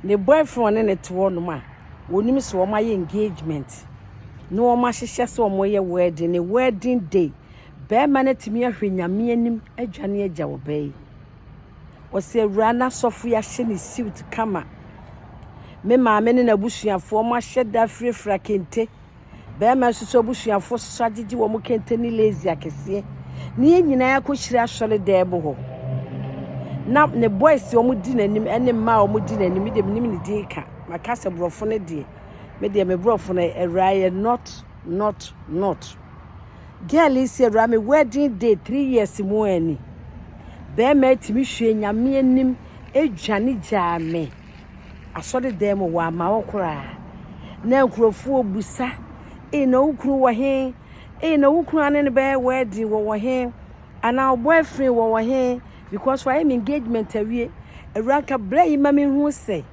ne boyfriend ne to no ma wonim so o ma engagement no o ma hyehyɛ so o mo ye wedding ne wedding day be ma na timi ahwe nyame anim adwane agya wo bai o se awura na sofo ya hye ne suit kama me maame ne na busuafo mo ahye da frefra kente be ma so busuafo so agigi wo mo kente ni lazy akese ne nyina yakohyira asole da ebo ho na ne boys o mo di nanim ene ma o mo di nanim de nim ne di ka makase brofo ne de me de me brofo ne awura not girl is awura me wedding day 3 years mo ani be ma timi hwe nyame anim edwane jaame asode dem wa ma wokora na nkrofo obusa na ukru wo he na ukru ane be wedding wo he ana boyfriend wo he because for him engagement awie awranka blay mami hu say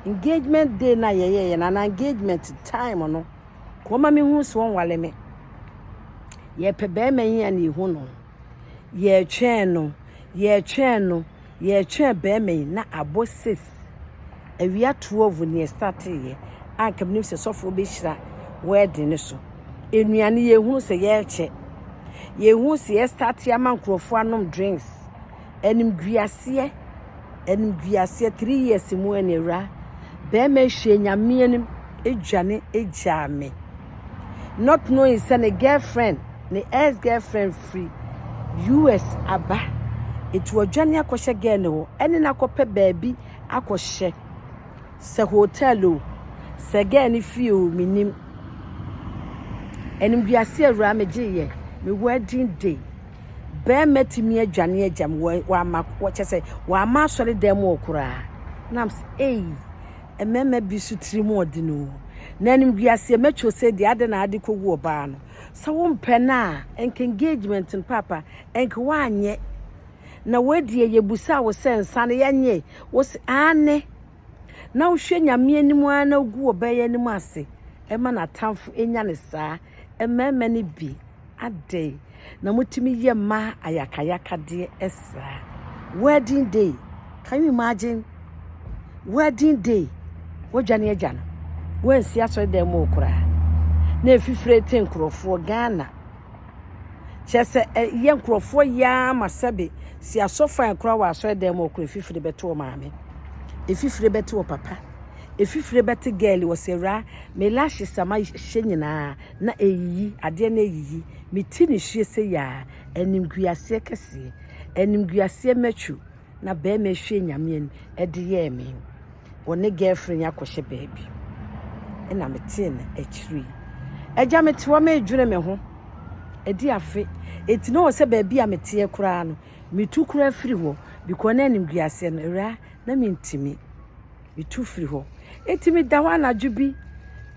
engagement day na ye na engagement time no ko mami hu so won wale me ye pe be ma yin ani hu no ye twen be me na aboses awia 12 ne start ye ankam nim se sofo be hira wedding so enuane ye hu se ye che ye hu se ye start ya mankrofo anom drinks enim guase 3 years mu enera be me hwe nyame anim edwane ejame not knowing say ne girlfriend ne ex girlfriend free US aba it was dwane akɔhye girl ne ho ene na kɔpɛ baabi akɔhye se hotel o se girl ne fie o minim enim guase awura megye me wedding day be metimi adwane agam wa ma chese wa ma sori dem okura nam emema bi sutiri mu odino na enim guase mecho se de ade na ade kogu oba no so wo mpe na engagement papa enke wanye na wedie yebusa wo sensa ne yenye wo se ane na wo hwe nyame animu ana ogu oba ye animu ase ema na tamfo enya ne saa emema ne bi ade na mutimi ye ma ayakayaka de esa wedding day. Can you imagine wedding day wodwane agana wen si aso dem okura na efifire ten krofo Ghana chese ye krofo ya masabe si asofa nkura wa aso dem okura efifire beto maame efifire beto papa efifire beti girl wosera me lashi sama hyenyina na eyi ade na eyi mitini hye se ya animguase kese animguase mechu na be me hye nyame ede ye me woni girlfriend yakɔhye baby ena mete na achiri agya mete wo me dwene me ho edi afe etino wo se baby a mete ekura no mitu kura firi ho because na animguase no ra na mintimi mitu firi ho etimi dawa na djubi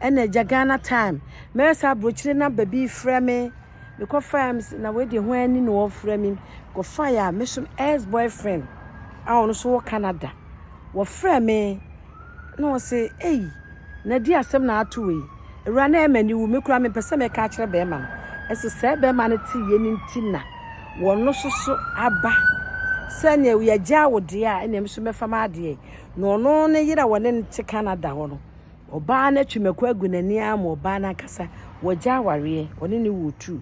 ena Ghana time me sa brochire na baby frɛ me because farms na we de ho ani no frɛ me go fire me some ex boyfriend a ono so Canada wo frɛ me no say na di asem na ato we ewura na emani wu me kura me pese me ka kire be ma no eso se be ma na ti ye ni ntina wo no so aba sanya we agya wo de a ena me so me fama de no no ne yira wo ne ti Canada ho no oba na twemako agunani am oba na kasa wo gya ware one ne wo tu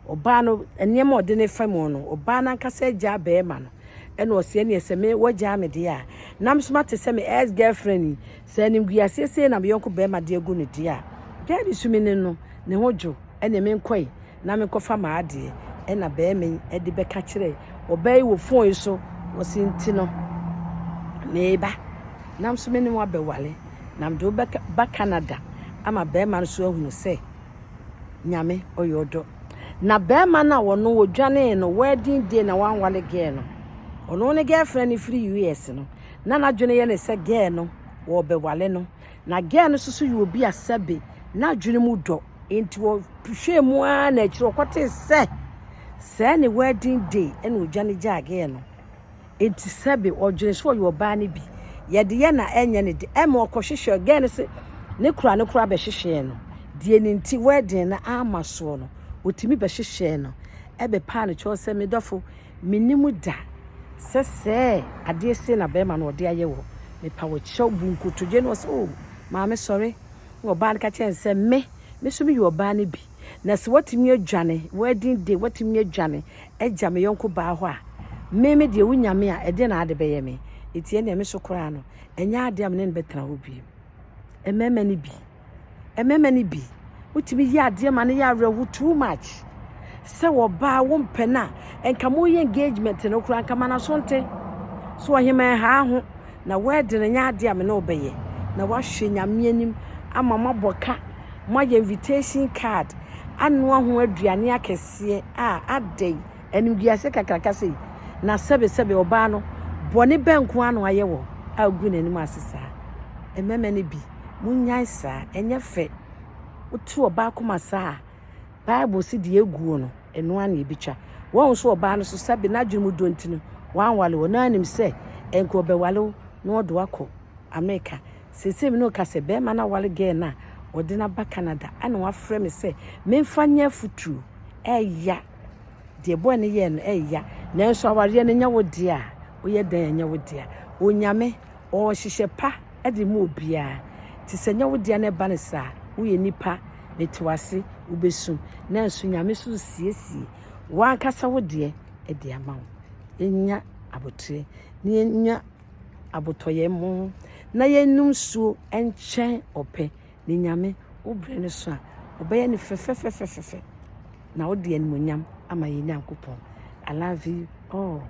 oba no enema ode ne fam no oba na kasa gya be ma no ena ose ne ese me wo gya me de a nam so mate se me ex girlfriend se nim guase se na me yonko be ma de agu ne de a gya bi sumi ne no ne hojo ena me nkoi na me kofa ma ade ena be me ede be ka kire obai wo phone so wo sinti no meba nam so me ne wa be wale nam do ba Canada ama be ma so ahunu se nyame oyodo na be ma na wo no wodwane no wedding day na wan wale girl no ono ne girlfriend ni free US no na dwene ye ne se girl no wo be wale no na girl no susu yu obi asabe na dwene mu do enti wo hwe mu a na kire okote se ne wedding day ene odwane gya girl no enti sabe odwene so yo ba ne bi ye de ye na enye ne de ema okohwehwe girl no se ne kura be hwehwe no de ne nti wedding na amaso no otimi be hwehwe no ebe pa ne cho se medofo minimu da se ade se na be ma no de aye wo me pa wo chew bunku to je no so maame sorry wo ba ka chen se me so me yo ba na bi na se watimi adwane wedding day watimi adwane agya me yonko ba ho a me de wunyame a ede na ade beye me etie na me so kora no enya ade am ne betena ho bi emema ni bi wotimi yi ade ma ne ya rewu too much se wo ba wo mpena enka mo ye engagement no kora nka mana sonte so ohima ha ho na wedding nya ade am ne obeye na wahwe nyame anim ama maboka my invitation card anu ho aduane akese a adai enimgiase kakrakase na sebe oba no bone benko anu ayewo agu nanim asesa emema ne bi munyai sa enye fe otu oba akoma sa bible si de eguo no eno an ebitwa won so oba no so sebe na dwemu dontinu wan wale won anim se enko obewale no odo akọ America sese mi no kase be ma na wale ge na odi na ba Canada ana wa frɛ me sɛ memfa nya futu ɛya de boy ne ye no ɛya na nso aware ne nya wodi a oyɛ dan nya wodi a onyame o hyehyɛ pa ɛde mu obia ti sɛ nya wodi na ba ne sa wo ye nipa metiwase ubesum na nso nyame so siesie wan kasa wodi ɛde ama wo enya abotre ne nya abotoye mu na yenum suo enchen ope ni nyame obre ne so a obeye ne fefefefefe na odi animonyam ama ye nyankopon I love you all.